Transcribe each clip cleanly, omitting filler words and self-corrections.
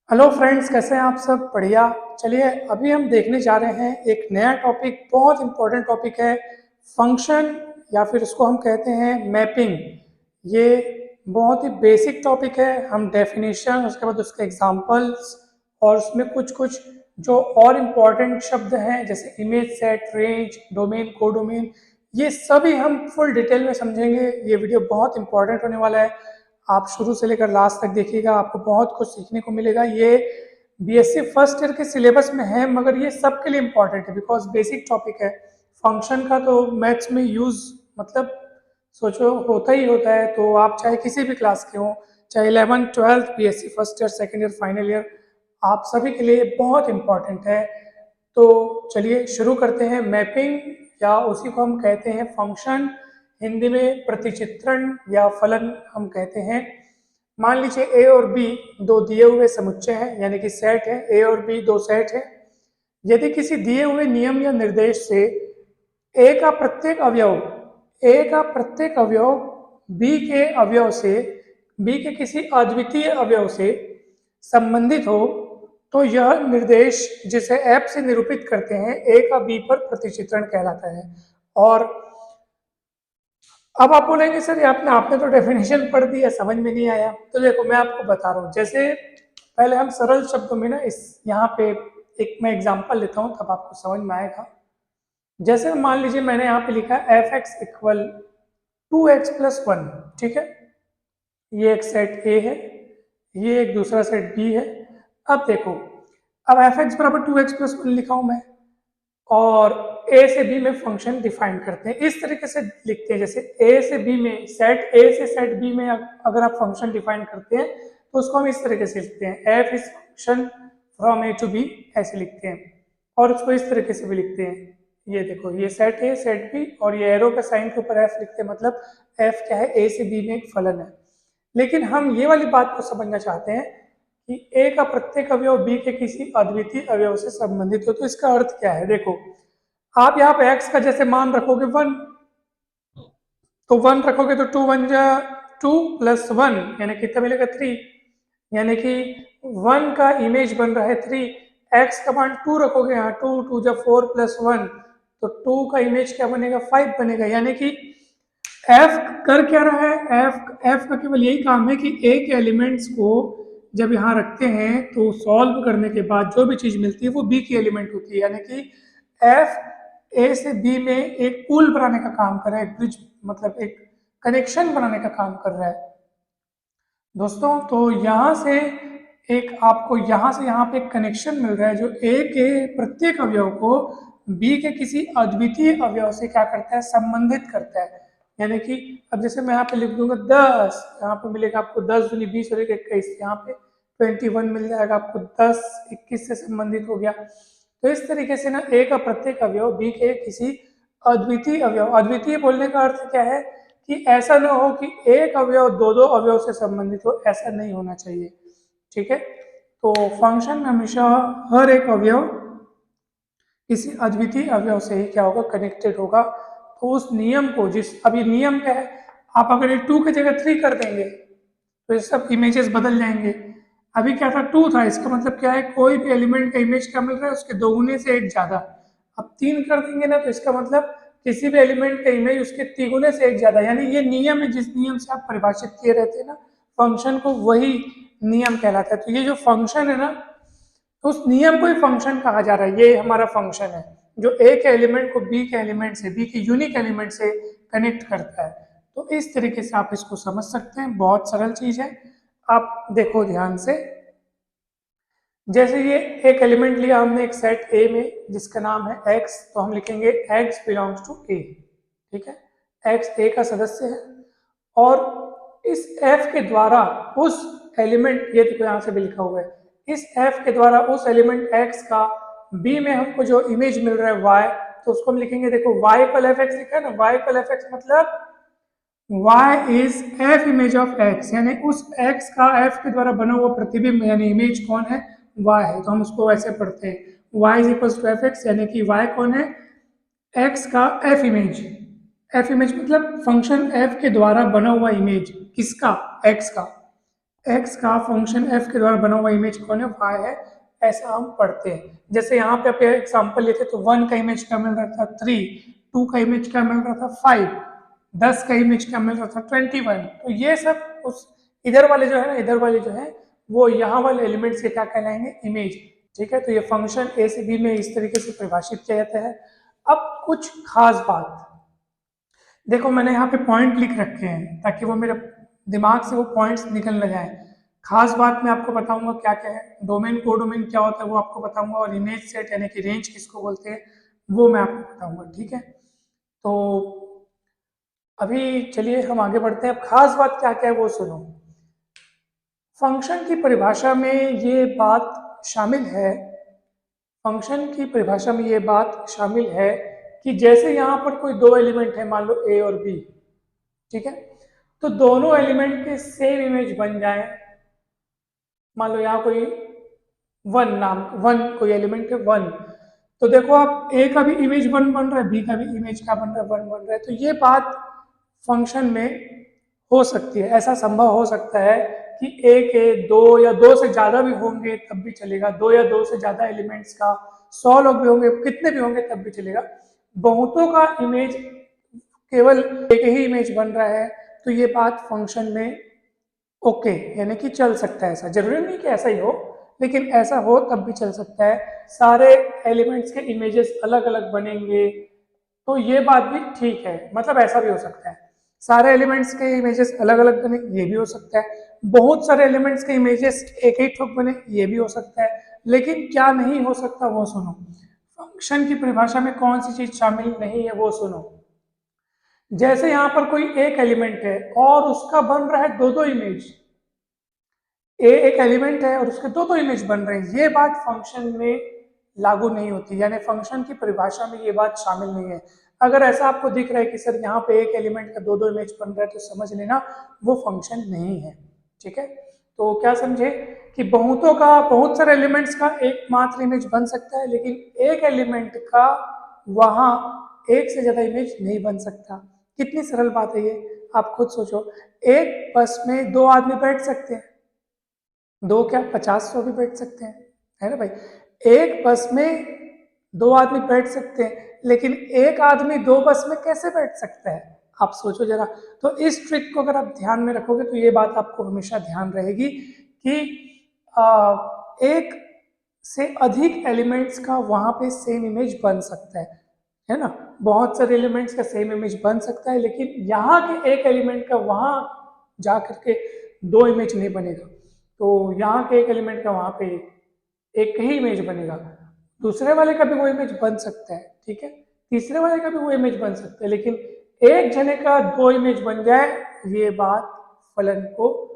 Hello friends, कैसे हैं आप सब? बढ़िया। चलिए अभी हम देखने जा रहे हैं एक नया टॉपिक, बहुत इंपॉर्टेंट टॉपिक है फंक्शन, या फिर उसको हम कहते हैं मैपिंग। ये बहुत ही बेसिक टॉपिक है। हम डेफिनेशन, उसके बाद उसके एग्जांपल्स और उसमें कुछ कुछ जो और इम्पोर्टेंट शब्द हैं जैसे image set, range, domain, codomain, ये सभी हम फुल डिटेल में समझेंगे। ये वीडियो बहुत इंपॉर्टेंट होने वाला है। आप शुरू से लेकर लास्ट तक देखिएगा, आपको बहुत कुछ सीखने को मिलेगा। ये बीएससी फर्स्ट ईयर के सिलेबस में है, मगर ये सबके लिए इम्पॉर्टेंट है बिकॉज बेसिक टॉपिक है। फंक्शन का तो मैथ्स में यूज मतलब सोचो होता ही होता है। तो आप चाहे किसी भी क्लास के हों, चाहे 11th 12th, BSc first year, second year, final year, आप सभी के लिए बहुत इम्पॉर्टेंट है। तो चलिए शुरू करते हैं। मैपिंग, या उसी को हम कहते हैं फंक्शन, हिंदी में प्रतिचित्रण या फलन हम कहते हैं। मान लीजिए ए और बी दो दिए हुए समुच्चय हैं, यानी कि सेट है। ए और बी दो सेट है। यदि किसी दिए हुए नियम या निर्देश से ए का प्रत्येक अवयव बी के अवयव से, बी के किसी अद्वितीय अवयव से संबंधित हो, तो यह निर्देश जिसे एफ से निरूपित करते हैं ए का बी पर प्रतिचित्रण कहलाता है। और अब आप बोलेंगे सर ये आपने आपने तो डेफिनेशन पढ़ दी है, समझ में नहीं आया। तो देखो मैं आपको बता रहा हूँ। जैसे पहले हम सरल शब्दों में ना, इस यहाँ पे एक मैं एग्जांपल लेता हूँ तब आपको समझ में आएगा। जैसे मान लीजिए मैंने यहाँ पे लिखा है एफ एक्स इक्वल 2x+1, ठीक है। ये एक सेट ए है, ये एक दूसरा सेट बी है। अब देखो, अब एफ एक्स बराबर 2x+1 लिखा हूं मैं, और ए से बी में फंक्शन डिफाइन करते हैं। इस तरीके से लिखते हैं, जैसे ए से बी में, सेट ए से सेट बी में अगर आप फंक्शन डिफाइन करते हैं तो उसको हम इस तरीके से लिखते हैं, F is function from A to B, ऐसे लिखते हैं। और उसको इस तरीके से भी लिखते हैं, ये देखो, ये सेट ए सेट बी, और ये एरो का साइन के ऊपर एफ लिखते हैं, मतलब एफ क्या है, ए से बी में एक फलन है। लेकिन हम ये वाली बात को समझना चाहते हैं कि ए का प्रत्येक अवयव बी के किसी अद्वितीय अवयव से संबंधित हो। तो इसका अर्थ क्या है? देखो, आप यहाँ पे x का जैसे मान रखोगे 1, तो 1 रखोगे तो 2 1 जा 2 + 1 यानी कितना मिलेगा 3, यानी कि 1 का इमेज बन रहा है 3। x का मान 2 रखोगे यहाँ, 2 2 जा 4 + 1, तो 2 का इमेज क्या बनेगा, 5 बनेगा। यानी कि f कर क्या रहा है, f का केवल यही काम है कि a के एलिमेंट्स को जब यहाँ रखते हैं तो सॉल्व करने के बाद जो भी चीज मिलती है वो b की एलिमेंट होती है। यानी कि f a से b में एक पुल बनाने का काम कर रहा है, एक ब्रिज, मतलब एक कनेक्शन बनाने का काम कर रहा है दोस्तों। तो यहाँ से एक आपको यहाँ से यहाँ पे एक कनेक्शन मिल रहा है जो a के प्रत्येक अवयव को b के किसी अद्वितीय अवयव से क्या करता है, संबंधित करता है। यानी कि अब जैसे मैं यहाँ पे लिख दूंगा 10, यहाँ पे मिलेगा आपको 10 दूनी 20 और 21, यहाँ पे 21 मिल जाएगा आपको, 10 21 से संबंधित हो गया। तो इस तरीके से ना a का प्रत्येक अवयव b के किसी अद्वितीय अवयव, अद्वितीय बोलने का अर्थ क्या है कि ऐसा ना हो कि एक अवयव दो दो अवयव से संबंधित हो, ऐसा नहीं होना चाहिए, ठीक है। तो फंक्शन में हमेशा हर एक अवयव किसी अद्वितीय अवयव से ही क्या होगा, कनेक्टेड होगा। तो उस नियम को, जिस अभी नियम क्या है, आप अगर ये 2 की जगह 3 कर देंगे तो ये सब इमेजेस बदल जाएंगे। अभी क्या था, 2 था, इसका मतलब क्या है, कोई भी एलिमेंट का इमेज क्या मिल रहा है, उसके दोगुने से एक ज्यादा। अब 3 कर देंगे ना, तो इसका मतलब किसी भी एलिमेंट का इमेज उसके तिगुने से एक ज्यादा। यानी ये नियम है, जिस नियम से आप परिभाषित किए रहते हैं ना फंक्शन को, वही नियम कहलाता है। तो ये जो फंक्शन है ना, तो उस नियम को ही फंक्शन कहा जा रहा है। ये हमारा फंक्शन है जो ए के एलिमेंट को बी के एलिमेंट से, बी के यूनिक एलिमेंट से कनेक्ट करता है। तो इस तरीके से आप इसको समझ सकते हैं, बहुत सरल चीज है। आप देखो ध्यान से, जैसे ये एक एलिमेंट लिया हमने एक सेट ए में जिसका नाम है x, तो हम लिखेंगे x बिलोंग्स टू a, ठीक है। x a का सदस्य है, और इस f के द्वारा उस एलिमेंट, ये देखो यहाँ से भी लिखा हुआ है, इस f के द्वारा उस एलिमेंट x का b में हमको जो इमेज मिल रहा है y, तो उसको हम लिखेंगे, देखो y इक्वल एफ एक्स लिखा है ना, y इक्वल एफ एक्स मतलब y is f image of x, यानी उस x का f के द्वारा बना हुआ प्रतिबिंब यानी इमेज कौन है, y है। तो हम उसको ऐसे पढ़ते हैं, y is equal to F X, यानी कि y कौन है, x का f इमेज। f इमेज मतलब फंक्शन f के द्वारा बना हुआ इमेज, किसका, x का। एक्स का फंक्शन एफ के द्वारा बना हुआ इमेज कौन है, वाई है, ऐसा हम पढ़ते हैं। जैसे यहाँ पे आप एग्जाम्पल लेते तो 1 का इमेज क्या मिल रहा था 3, 2 का इमेज क्या मिल रहा था 5, 10 का इमेज क्या मिल रहा था 21। तो ये सब उस इधर वाले जो है ना, इधर वाले जो है वो यहाँ वाले एलिमेंट्स के क्या कहलाएंगे, इमेज। ठीक है, तो ये फंक्शन ए से बी में इस तरीके से परिभाषित किया जाता है। अब कुछ खास बात देखो, मैंने यहाँ पे पॉइंट लिख रखे हैं ताकि वो मेरे दिमाग से वो पॉइंट्स निकल न जाए। खास बात मैं आपको बताऊंगा क्या क्या है, डोमेन कोडोमेन क्या होता है वो आपको बताऊंगा, और इमेज सेट यानी कि रेंज किसको बोलते हैं वो मैं आपको बताऊंगा। ठीक है, तो अभी चलिए हम आगे बढ़ते हैं। अब खास बात क्या क्या है वो सुनो। फंक्शन की परिभाषा में ये बात शामिल है, फंक्शन की परिभाषा में ये बात शामिल है कि जैसे यहाँ पर कोई दो एलिमेंट है, मान लो ए और बी, ठीक है, तो दोनों एलिमेंट के सेम इमेज बन जाए। मान लो यहाँ कोई वन कोई एलिमेंट है 1, तो देखो आप ए का भी इमेज 1 बन रहा है, बी का भी इमेज क्या बन रहा है 1 बन रहा है। तो ये बात फंक्शन में हो सकती है, ऐसा संभव हो सकता है कि ए के 2 या 2 से ज्यादा भी होंगे तब भी चलेगा, 2 या 2 से ज्यादा एलिमेंट्स का 100 लोग भी होंगे, कितने भी होंगे तब भी चलेगा। बहुतों का इमेज केवल एक ही इमेज बन रहा है, तो ये बात फंक्शन में ओके यानी कि चल सकता है। ऐसा जरूरी नहीं कि ऐसा ही हो, लेकिन ऐसा हो तब भी चल सकता है। सारे एलिमेंट्स के इमेजेस अलग अलग बनेंगे तो ये बात भी ठीक है, मतलब ऐसा भी हो सकता है। सारे एलिमेंट्स के इमेजेस अलग अलग बने, ये भी हो सकता है। बहुत सारे एलिमेंट्स के इमेजेस एक ही ठोक बने, ये भी हो सकता है। लेकिन क्या नहीं हो सकता वो सुनो, फंक्शन की परिभाषा में कौन सी चीज शामिल नहीं है वो सुनो। जैसे यहां पर कोई एक एलिमेंट है और उसका बन रहा है दो दो इमेज, ए एक एलिमेंट है और उसके दो दो इमेज बन रहे हैं, ये बात फंक्शन में लागू नहीं होती, यानी फंक्शन की परिभाषा में ये बात शामिल नहीं है। अगर ऐसा आपको दिख रहा है कि सर यहाँ पे एक एलिमेंट का दो दो इमेज बन रहा है, तो समझ लेना वो फंक्शन नहीं है। ठीक है, तो क्या समझे कि बहुतों का, बहुत सारे एलिमेंट्स का एकमात्र इमेज बन सकता है, लेकिन एक एलिमेंट का वहां एक से ज्यादा इमेज नहीं बन सकता। कितनी सरल बात है ये, आप खुद सोचो। एक बस में दो आदमी बैठ सकते हैं, दो क्या 50-100 भी बैठ सकते हैं, है ना भाई। एक बस में दो आदमी बैठ सकते हैं, लेकिन एक आदमी दो बस में कैसे बैठ सकता है, आप सोचो जरा। तो इस ट्रिक को अगर आप ध्यान में रखोगे तो ये बात आपको हमेशा ध्यान रहेगी कि एक से अधिक एलिमेंट्स का वहां पे सेम इमेज बन सकता है ना। बहुत सारे एलिमेंट्स का सेम इमेज बन सकता है, लेकिन यहाँ के एक एलिमेंट का वहां जा करके दो इमेज नहीं बनेगा। तो यहाँ के एक एलिमेंट का वहां पे एक ही इमेज बनेगा, दूसरे वाले का भी वो इमेज बन सकता है, ठीक है, तीसरे वाले का भी वो इमेज बन सकता है, लेकिन एक जने का दो इमेज बन जाए ये बात फलन को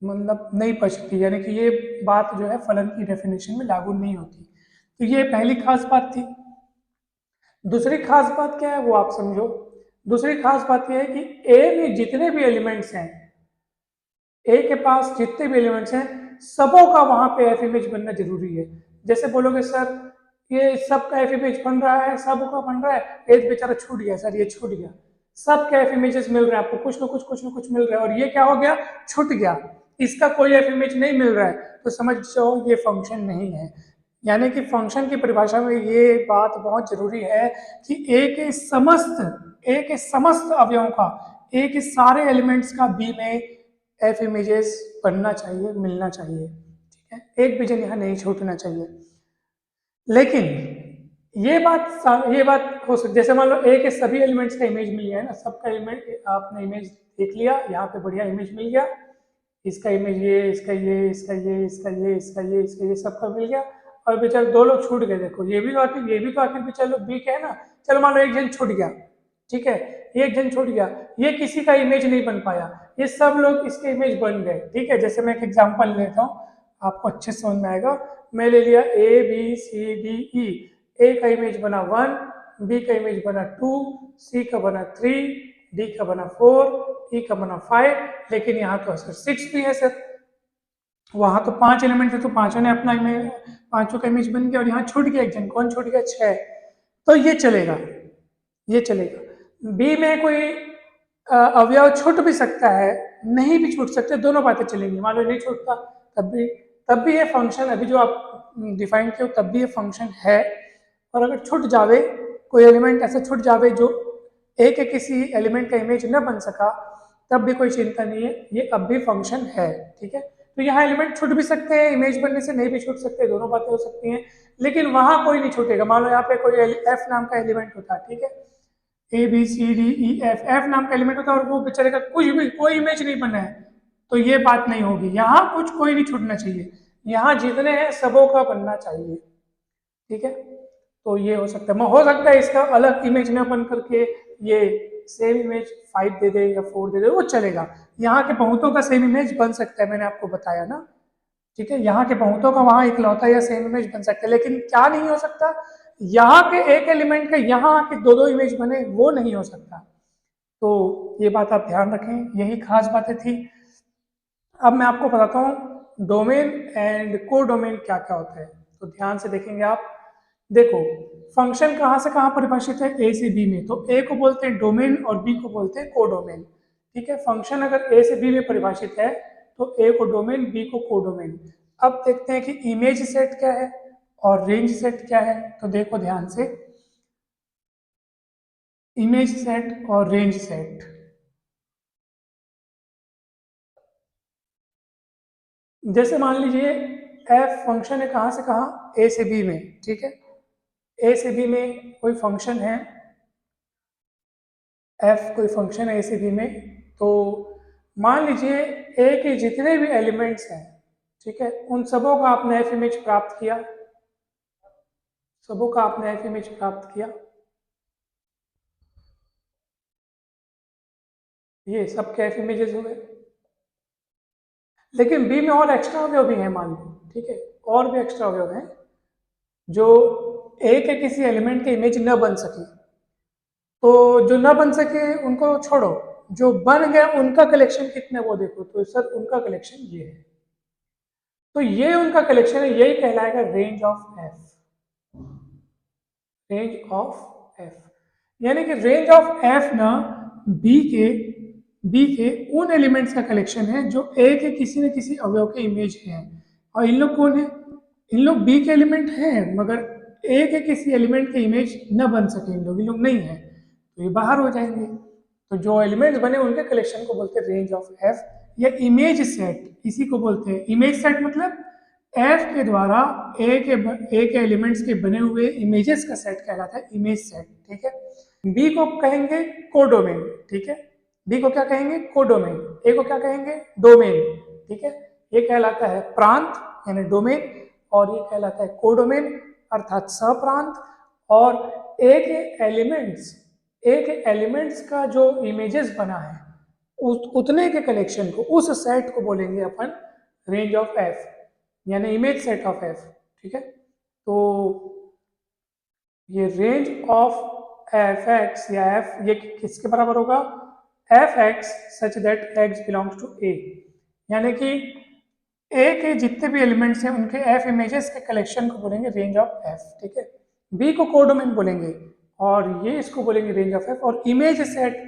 मतलब नहीं बचती, यानी कि ये बात जो है फलन की डेफिनेशन में लागू नहीं होती। तो ये पहली खास बात थी। दूसरी खास बात क्या है वो आप समझो। दूसरी खास बात यह है कि ए में जितने भी एलिमेंट्स हैं, ए के पास जितने भी एलिमेंट्स हैं सबों का वहां पे एफ इमेज बनना जरूरी है। जैसे बोलोगे सर ये सब का एफ इमेज बन रहा है, सब का बन रहा है, एक बेचारा छूट गया सर, ये छूट गया। सब के एफ इमेजेस मिल रहे हैं आपको, कुछ ना कुछ मिल रहा है, और ये क्या हो गया, छूट गया, इसका कोई एफ इमेज नहीं मिल रहा है, तो समझ जाओ ये फंक्शन नहीं है। यानी कि फंक्शन की परिभाषा में ये बात बहुत जरूरी है कि ए के समस्त अवयवों का, ए के सारे एलिमेंट्स का बी में एफ इमेजेस बनना चाहिए, मिलना चाहिए। ठीक है, एक भी जन यहाँ नहीं छूटना चाहिए। लेकिन ये बात हो सकती, जैसे मान लो ए के सभी एलिमेंट्स का इमेज मिल गया है ना, सबका इमेज आपने इमेज देख लिया, यहाँ पे बढ़िया इमेज मिल गया, इसका इमेज ये, इसका ये, इसका ये, इसका ये, इसका ये, इसका ये, सबका मिल गया, और बेचारे दो लोग छूट गए। देखो ये भी तो आखिर बेचारे लोग बी के है ना, चलो मान लो एक जन छूट गया, ठीक है, एक जन छूट गया, ये किसी का इमेज नहीं बन पाया, ये सब लोग इसके इमेज बन गए। ठीक है, जैसे मैं एक एग्जांपल लेता हूँ आपको अच्छे से समझ में आएगा। मैं ले लिया ए बी सी डी ई, ए का इमेज बना 1, बी का इमेज बना 2, सी का बना 3, डी का बना 4, ई का बना 5, लेकिन यहाँ तो सर 6 भी है सर, वहां तो 5 एलिमेंट थे तो पांचों ने अपना इमेज, पांचों का इमेज बन गया, और यहाँ छूट गया एक जन, कौन छूट गया, 6, तो ये चलेगा, ये चलेगा। बी में कोई अवयव छूट भी सकता है, नहीं भी छूट सकते, दोनों बातें चलेंगी। मान लो नहीं छूटता तब भी ये फंक्शन अभी जो आप डिफाइन किए तब भी ये फंक्शन है। और अगर छूट जावे, कोई एलिमेंट ऐसा छूट जावे जो ए के किसी एलिमेंट का इमेज न बन सका, तब भी कोई चिंता नहीं है, ये अब भी फंक्शन है। ठीक है, तो यहाँ एलिमेंट छूट भी सकते हैं, इमेज बनने से नहीं भी छूट सकते, दोनों बातें हो सकती हैं, लेकिन वहां कोई नहीं छूटेगा। मान लो यहाँ पे कोई एफ नाम का एलिमेंट होता है, ठीक है, A B C D E F, F नाम का एलिमेंट होता है और वो बेचारे का कुछ भी कोई इमेज नहीं बना है, तो ये बात नहीं होगी। यहाँ कुछ कोई नहीं छूटना चाहिए, यहाँ जितने हैं सबों का बनना चाहिए। ठीक है, तो ये हो सकता है, हो सकता है इसका अलग इमेज न बन करके ये सेम इमेज 5 दे दे या 4 दे दे, वो चलेगा। यहाँ के बहुतों का सेम इमेज बन सकता है, मैंने आपको बताया ना। ठीक है, यहाँ के बहुतों का वहां इकलौता या सेम इमेज बन सकता है, लेकिन क्या नहीं हो सकता, यहाँ के एक एलिमेंट का यहाँ के दो दो इमेज बने, वो नहीं हो सकता। तो ये बात आप ध्यान रखें, यही खास बातें थी। अब मैं आपको बताता हूँ डोमेन एंड को डोमेन क्या क्या होता है, तो ध्यान से देखेंगे आप। देखो, फंक्शन कहाँ से कहाँ परिभाषित है, ए से बी में, तो ए को बोलते हैं डोमेन और बी को बोलते हैं कोडोमेन। ठीक है, फंक्शन अगर ए से बी में परिभाषित है तो ए को डोमेन, बी को कोडोमेन। अब देखते हैं कि इमेज सेट क्या है और रेंज सेट क्या है, तो देखो ध्यान से, इमेज सेट और रेंज सेट। जैसे मान लीजिए एफ फंक्शन है कहाँ से कहाँ, ए से बी में। ठीक है, ए से बी में कोई फंक्शन है, एफ कोई फंक्शन है ए से बी में, तो मान लीजिए ए के जितने भी एलिमेंट्स हैं, ठीक है, उन सबों का आपने एफ इमेज प्राप्त किया, सबों का आपने एफ इमेज प्राप्त किया, ये सबके एफ इमेजेस हो गए। लेकिन बी में और एक्स्ट्रा अवयव भी हैं, मान लो, ठीक है, और भी एक्स्ट्रा अवयव हैं जो ए के किसी एलिमेंट के इमेज न बन सके। तो जो न बन सके उनको छोड़ो, जो बन गया उनका कलेक्शन कितने वो देखो, तो सर उनका कलेक्शन ये है, तो ये उनका कलेक्शन है, यही कहलाएगा range of F. Range of f यानी कि रेंज ऑफ एफ ना बी के उन एलिमेंट्स का कलेक्शन है जो ए के किसी न किसी अवयव के इमेज हैं। और इन लोग कौन है, इन लोग बी के एलिमेंट हैं, मगर ए के किसी एलिमेंट के इमेज न बन सके, इन लोग नहीं है, तो ये बाहर हो जाएंगे। तो जो एलिमेंट्स बने उनके कलेक्शन को बोलते हैं रेंज ऑफ एफ या इमेज सेट, इसी को बोलते हैं इमेज सेट। मतलब एफ के द्वारा ए के एलिमेंट्स के बने हुए इमेजेस का सेट कहलाता है इमेज सेट। ठीक है, बी को कहेंगे कोडोमेन। ठीक है, बी को क्या कहेंगे, कोडोमेन। ए को क्या कहेंगे, डोमेन। ठीक है, ये कहलाता है प्रांत यानी डोमेन, और ये कहलाता है कोडोमेन अर्थात सप्रांत। और ए के एलिमेंट्स का जो इमेजेस बना है उतने के कलेक्शन को, उस सेट को बोलेंगे अपन रेंज ऑफ एफ यानी इमेज सेट ऑफ एफ। ठीक है, तो ये रेंज ऑफ एफ एक्स या एफ ये किसके बराबर होगा, f x such that x belongs to a, यानी कि ए के जितने भी एलिमेंट्स हैं उनके एफ इमेजेस के कलेक्शन को बोलेंगे रेंज ऑफ एफ। ठीक है, बी को कोडोमेन बोलेंगे और ये इसको बोलेंगे रेंज ऑफ एफ, और इमेज सेट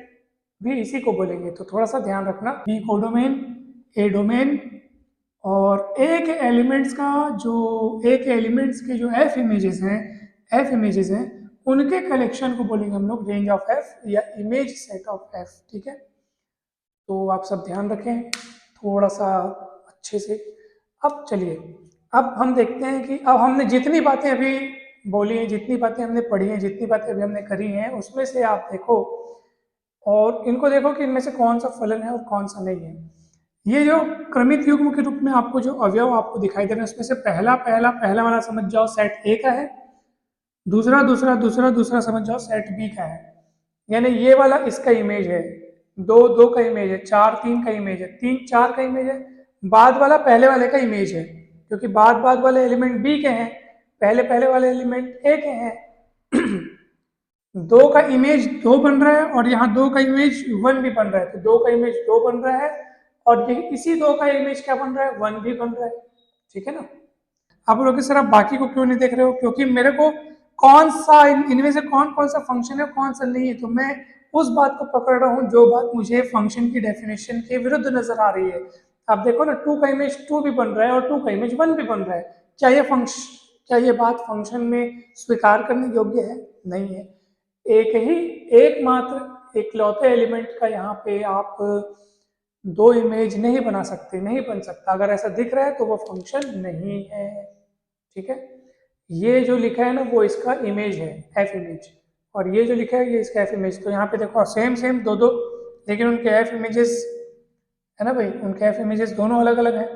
भी इसी को बोलेंगे। तो थोड़ा सा ध्यान रखना, बी कोडोमेन, ए डोमेन, और ए के एलिमेंट्स के जो एफ इमेजेस हैं उनके कलेक्शन को बोलेंगे हम लोग रेंज ऑफ एफ या इमेज सेट ऑफ एफ। ठीक है, तो आप सब ध्यान रखें थोड़ा सा अच्छे से। अब चलिए, अब हम देखते हैं कि अब हमने जितनी बातें अभी बोली हैं, जितनी बातें हमने पढ़ी हैं, जितनी बातें अभी हमने करी हैं, उसमें से आप देखो और इनको देखो कि इनमें से कौन सा फलन है और कौन सा नहीं है। ये जो क्रमित युग्म के रूप में आपको जो अवयव आपको दिखाई दे रहे हैं उसमें से पहला वाला समझ जाओ सेट ए का है, दूसरा समझ जाओ सेट बी का है, यानी ये वाला इसका इमेज है, दो का इमेज है, 4 3 का इमेज है, 3 4 का इमेज है, बाद वाला पहले वाले का इमेज है, क्योंकि बाद वाले एलिमेंट बी के हैं, पहले वाले एलिमेंट ए के हैं। 2 का इमेज 2 बन रहा है और यहाँ 2 का इमेज 1 भी बन रहा है, तो 2 का इमेज 2 बन रहा है और ये इसी 2 का इमेज क्या बन रहा है, 1 भी बन रहा है। ठीक है ना, आप लोग सर आप बाकी को क्यों नहीं देख रहे हो, क्योंकि मेरे को कौन सा इनमें से कौन सा फंक्शन है कौन सा नहीं है, तो मैं उस बात को पकड़ रहा हूँ जो बात मुझे फंक्शन की डेफिनेशन के विरुद्ध नजर आ रही है। आप देखो ना, 2 का इमेज 2 भी बन रहा है और 2 का इमेज 1 भी बन रहा है। क्या ये बात फंक्शन में स्वीकार करने योग्य है? नहीं है। एकमात्र इकलौते एलिमेंट का यहाँ पे आप 2 इमेज नहीं बना सकते, नहीं बन सकता। अगर ऐसा दिख रहा है तो वो फंक्शन नहीं है। ठीक है, ये जो लिखा है ना वो इसका इमेज है, एफ इमेज, और ये जो लिखा है ये इसका एफ इमेज। तो यहाँ पे देखो सेम सेम दो दो, लेकिन उनके एफ इमेजेस है ना भाई, उनके एफ इमेजेस दोनों अलग अलग है।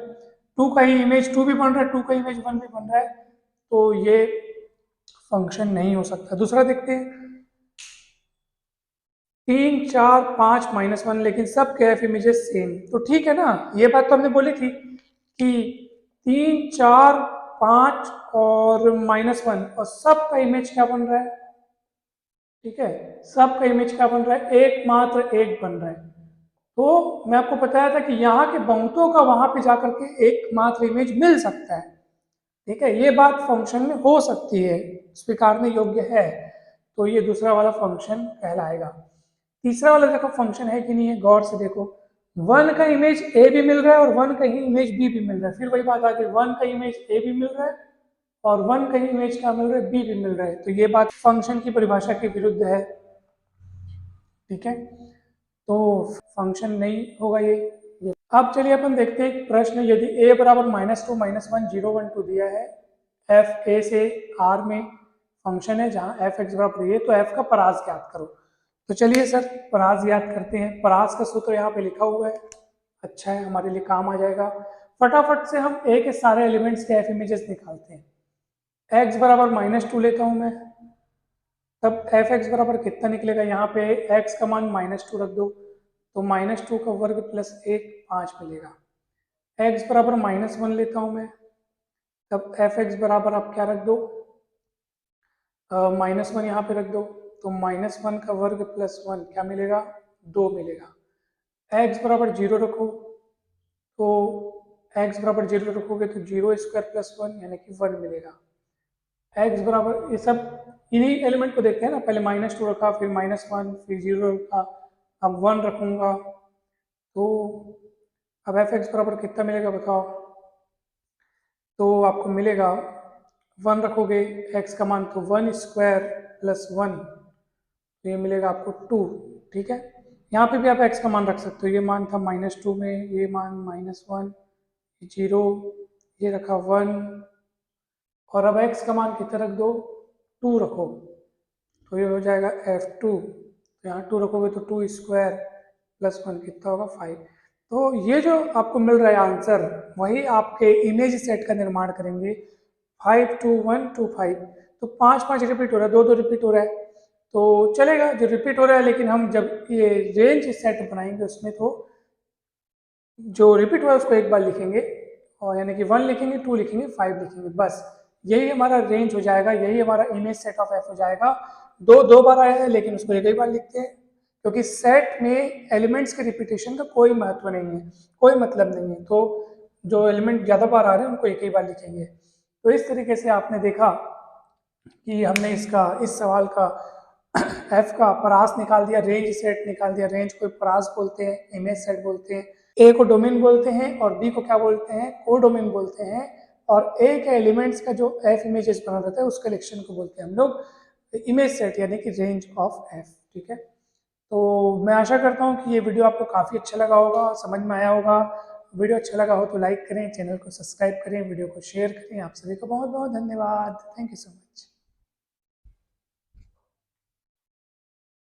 2 का ही इमेज 2 भी बन रहा है, 2 का इमेज 1 भी बन रहा है, तो ये फंक्शन नहीं हो सकता। दूसरा देखते हैं, 3 4 5 -1, लेकिन सब के एफ इमेजेस सेम। तो ठीक है ना, ये बात तो हमने बोली थी कि 3 4 5 और -1 और सब का इमेज क्या बन रहा है? ठीक है, सब का इमेज क्या बन रहा है? एकमात्र एक बन रहा है। तो मैं आपको बताया था कि यहाँ के बहुतों का वहां पे जाकर के एकमात्र इमेज मिल सकता है। ठीक है, ये बात फंक्शन में हो सकती है, स्वीकारने योग्य है, तो ये दूसरा वाला फंक्शन कहलाएगा। तीसरा वाला देखो फंक्शन है कि नहीं है, गौर से देखो। 1 का इमेज ए भी मिल रहा है और 1 का ही इमेज बी भी मिल रहा है। फिर वही बात आ गई, 1 का इमेज ए भी मिल रहा है और 1 का ही इमेज क्या मिल रहा है? बी भी मिल रहा है। तो ये बात फंक्शन की परिभाषा के विरुद्ध है। ठीक है, तो फंक्शन नहीं होगा ये। अब चलिए अपन देखते हैं एक प्रश्न। यदि a बराबर -2 -1 0 1 2 दिया है, f a से r में फंक्शन है जहां f x बराबर ये, तो f का परास ज्ञात करो। तो चलिए सर परास ज्ञात करते हैं। परास का सूत्र यहाँ पे लिखा हुआ है, अच्छा है, हमारे लिए काम आ जाएगा। फटाफट से हम a के सारे एलिमेंट्स के f इमेजेस निकालते हैं। x बराबर -2 लेता हूं मैं, तब एफ एक्स बराबर कितना निकलेगा? यहाँ पे x का मान -2 रख दो, तो -2 का वर्ग प्लस 1 5 मिलेगा। x बराबर -1 लेता हूँ मैं, तब एफ एक्स बराबर आप क्या रख दो? -1 यहाँ पे रख दो, तो -1 का वर्ग प्लस 1 क्या मिलेगा? 2 मिलेगा। x बराबर 0 रखो, तो x बराबर 0 रखोगे तो 0² प्लस 1 यानी कि 1 मिलेगा। x बराबर, ये सब इन्हीं एलिमेंट को देखते हैं ना, पहले -2 रखा, फिर -1, फिर 0 रखा, अब 1 रखूंगा, तो अब एफ एक्स बराबर कितना मिलेगा बताओ? तो आपको मिलेगा 1 रखोगे x का मान, तो 1² प्लस 1, तो ये मिलेगा आपको 2। ठीक है, यहाँ पे भी आप x का मान रख सकते हो। ये मान था -2 में, ये मान -1, 0, ये रखा 1, और अब x का मान कितना रख दो? 2 रखो, तो ये हो जाएगा f2। तो यहाँ 2 रखोगे तो 2² प्लस 1 कितना होगा? 5। तो ये जो आपको मिल रहा है आंसर, वही आपके इमेज सेट का निर्माण करेंगे। 5 2 1 2 5, तो 5 5 रिपीट हो रहा है, 2 2 रिपीट हो रहा है, तो चलेगा जो रिपीट हो रहा है। लेकिन हम जब ये रेंज सेट बनाएंगे उसमें तो जो रिपीट हुआ है उसको एक बार लिखेंगे, और यानी कि 1 लिखेंगे, 2 लिखेंगे, 5 लिखेंगे, बस यही हमारा रेंज हो जाएगा, यही हमारा इमेज सेट ऑफ एफ हो जाएगा। दो बार आया है लेकिन उसको एक ही बार लिखते हैं, क्योंकि सेट में एलिमेंट्स के रिपीटेशन का कोई महत्व नहीं है, कोई मतलब नहीं है। तो जो एलिमेंट ज़्यादा बार आ रहे हैं उनको एक ही बार लिखेंगे। तो इस तरीके से आपने देखा कि हमने इस सवाल का एफ का परास निकाल दिया, रेंज सेट निकाल दिया। रेंज को परास बोलते हैं, इमेज सेट बोलते हैं, ए को डोमेन बोलते हैं और बी को क्या बोलते हैं? कोडोमेन बोलते हैं। और ए के एलिमेंट्स का जो एफ इमेजेस बना रहता है उस कलेक्शन को बोलते हैं हम लोग इमेज सेट, यानी कि रेंज ऑफ एफ। ठीक है, तो मैं आशा करता हूँ कि ये वीडियो आपको काफ़ी अच्छा लगा होगा, समझ में आया होगा। वीडियो अच्छा लगा हो तो लाइक करें, चैनल को सब्सक्राइब करें, वीडियो को शेयर करें। आप सभी को बहुत बहुत धन्यवाद। Thank you so much.